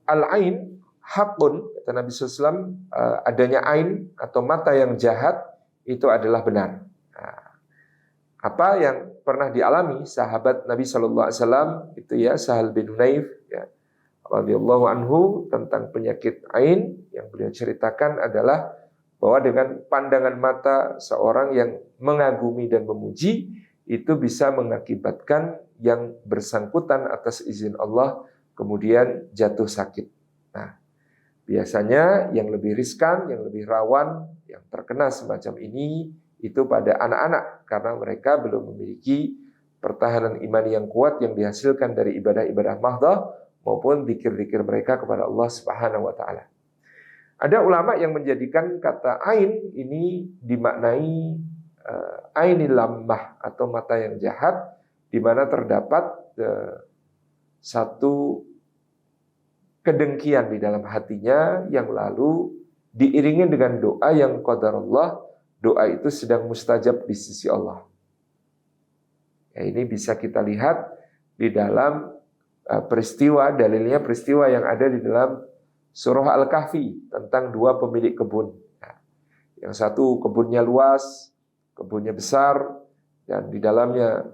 al-ain hakun, kata Nabi SAW, adanya ain atau mata yang jahat itu adalah benar. Nah, apa yang pernah dialami sahabat Nabi SAW itu ya, Sahal bin Hunayf ya, radhiyallahu anhu, tentang penyakit ain yang beliau ceritakan adalah bahwa dengan pandangan mata seorang yang mengagumi dan memuji itu bisa mengakibatkan yang bersangkutan atas izin Allah kemudian jatuh sakit. Nah, biasanya yang lebih riskan, yang lebih rawan, yang terkena semacam ini itu pada anak-anak karena mereka belum memiliki pertahanan iman yang kuat yang dihasilkan dari ibadah-ibadah mahdoh maupun zikir-zikir mereka kepada Allah Subhanahu wa taala. Ada ulama yang menjadikan kata ain ini dimaknai ainil lammah atau mata yang jahat, di mana terdapat satu kedengkian di dalam hatinya yang lalu diiringi dengan doa yang qadarullah, doa itu sedang mustajab di sisi Allah. Ya, ini bisa kita lihat di dalam peristiwa, dalilnya peristiwa yang ada di dalam surah Al-Kahfi tentang dua pemilik kebun. Nah, yang satu kebunnya luas, kebunnya besar, dan di dalamnya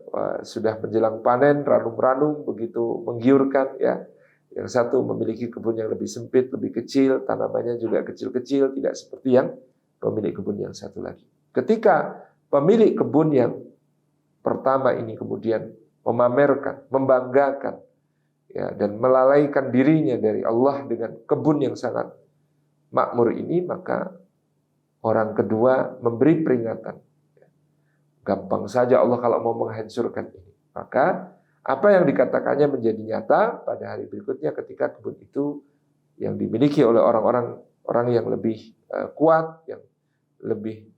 sudah menjelang panen, ranum-ranum begitu menggiurkan ya. Yang satu memiliki kebun yang lebih sempit, lebih kecil, tanamannya juga kecil-kecil, tidak seperti yang pemilik kebun yang satu lagi. Ketika pemilik kebun yang pertama ini kemudian memamerkan, membanggakan, ya, dan melalaikan dirinya dari Allah dengan kebun yang sangat makmur ini, maka orang kedua memberi peringatan. Gampang saja Allah kalau mau menghancurkan ini. Maka apa yang dikatakannya menjadi nyata pada hari berikutnya ketika kebun itu yang dimiliki oleh orang-orang yang lebih kuat, yang lebih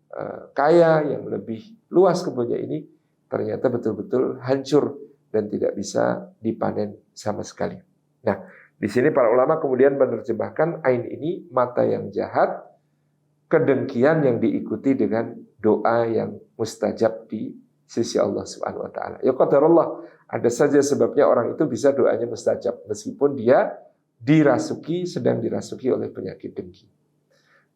kaya, yang lebih luas kebunnya ini, ternyata betul-betul hancur dan tidak bisa dipanen sama sekali. Nah, di sini para ulama kemudian menerjemahkan ain ini mata yang jahat, kedengkian yang diikuti dengan doa yang mustajab di sisi Allah Subhanahu wa taala. Ya qadarullah, ada saja sebabnya orang itu bisa doanya mustajab meskipun dia sedang dirasuki oleh penyakit dengki.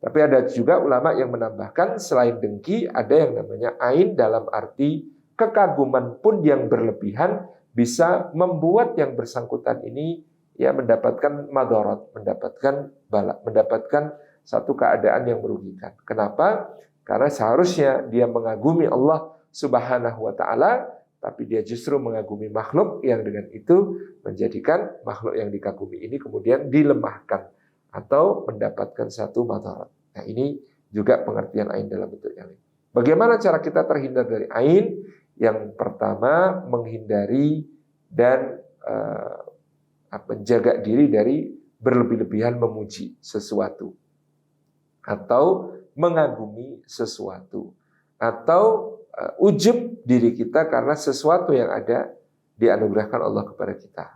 Tapi ada juga ulama yang menambahkan selain dengki ada yang namanya ain dalam arti kekaguman pun yang berlebihan bisa membuat yang bersangkutan ini ya mendapatkan madarat, mendapatkan bala, mendapatkan satu keadaan yang merugikan. Kenapa? Karena seharusnya dia mengagumi Allah Subhanahu wa taala, tapi dia justru mengagumi makhluk yang dengan itu menjadikan makhluk yang dikagumi ini kemudian dilemahkan atau mendapatkan satu madarat. Nah, ini juga pengertian ain dalam bentuk yang lain. Bagaimana cara kita terhindar dari ain? Yang pertama, menghindari dan menjaga diri dari berlebih-lebihan memuji sesuatu atau mengagumi sesuatu atau ujub diri kita karena sesuatu yang ada dianugerahkan Allah kepada kita,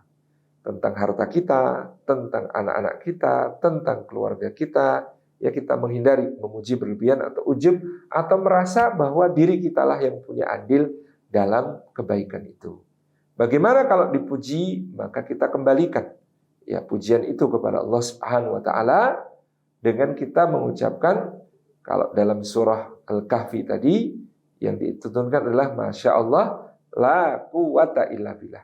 tentang harta kita, tentang anak-anak kita, tentang keluarga kita. Ya, kita menghindari memuji berlebihan atau ujub atau merasa bahwa diri kitalah yang punya andil dalam kebaikan itu. Bagaimana kalau dipuji, maka kita kembalikan ya pujian itu kepada Allah Subhanahu wa taala dengan kita mengucapkan, kalau dalam surah Al-Kahfi tadi yang dituntunkan adalah Masya Allah la quwata illa billah.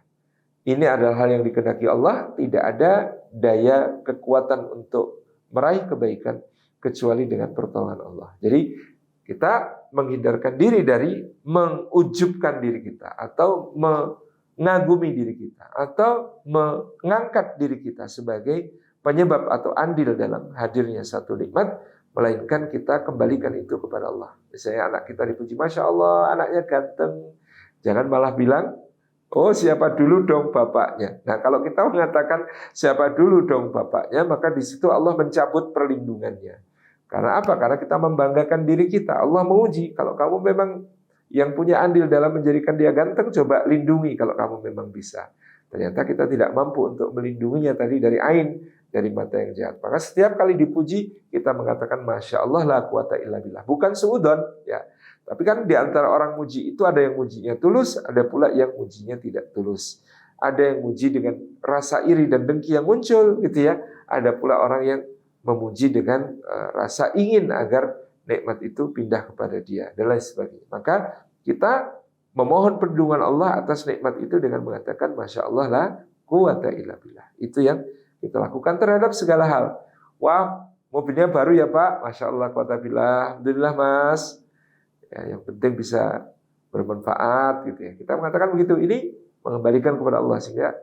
Ini adalah hal yang dikehendaki Allah, tidak ada daya kekuatan untuk meraih kebaikan kecuali dengan pertolongan Allah. Jadi kita menghindarkan diri dari mengujubkan diri kita atau mengagumi diri kita atau mengangkat diri kita sebagai penyebab atau andil dalam hadirnya satu nikmat, melainkan kita kembalikan itu kepada Allah. Misalnya anak kita dipuji, Masya Allah anaknya ganteng, jangan malah bilang, oh siapa dulu dong bapaknya. Nah, kalau kita mengatakan siapa dulu dong bapaknya, maka di situ Allah mencabut perlindungannya. Karena apa? Karena kita membanggakan diri kita. Allah menguji, kalau kamu memang yang punya andil dalam menjadikan dia ganteng, coba lindungi kalau kamu memang bisa. Ternyata kita tidak mampu untuk melindunginya tadi dari ain, dari mata yang jahat. Maka setiap kali dipuji, kita mengatakan Masya Allah la quwata illa billah. Bukan suudon, ya. Tapi kan di antara orang muji itu ada yang mujinya tulus, ada pula yang mujinya tidak tulus. Ada yang muji dengan rasa iri dan dengki yang muncul, gitu ya. ada pula orang yang memuji dengan rasa ingin agar nikmat itu pindah kepada dia dan lain sebagainya. Maka kita memohon perlindungan Allah atas nikmat itu dengan mengatakan Masya Allah la quwata illa billah. Itu yang kita lakukan terhadap segala hal. Wah, mobilnya baru ya Pak, Masya Allah quwata billah. Alhamdulillah Mas. Ya, yang penting bisa bermanfaat gitu ya. Kita mengatakan begitu. Ini mengembalikan kepada Allah sehingga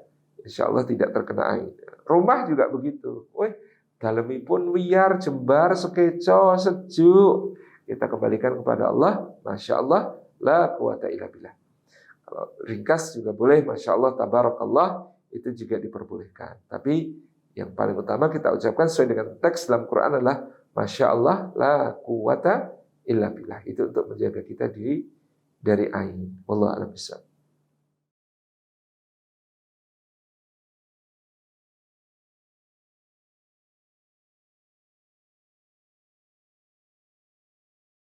insya Allah tidak terkena air. Rumah juga begitu. Woi, dalemipun wiyar, jembar, sekeco, sejuk. Kita kembalikan kepada Allah. Masya Allah, la quwata illa billah. Kalau ringkas juga boleh, Masya Allah, tabarakallah, itu juga diperbolehkan. Tapi yang paling utama kita ucapkan sesuai dengan teks dalam Quran adalah Masya Allah, la quwata illa billah. Itu untuk menjaga kita dari ain. Wallahu a'lam bishawab.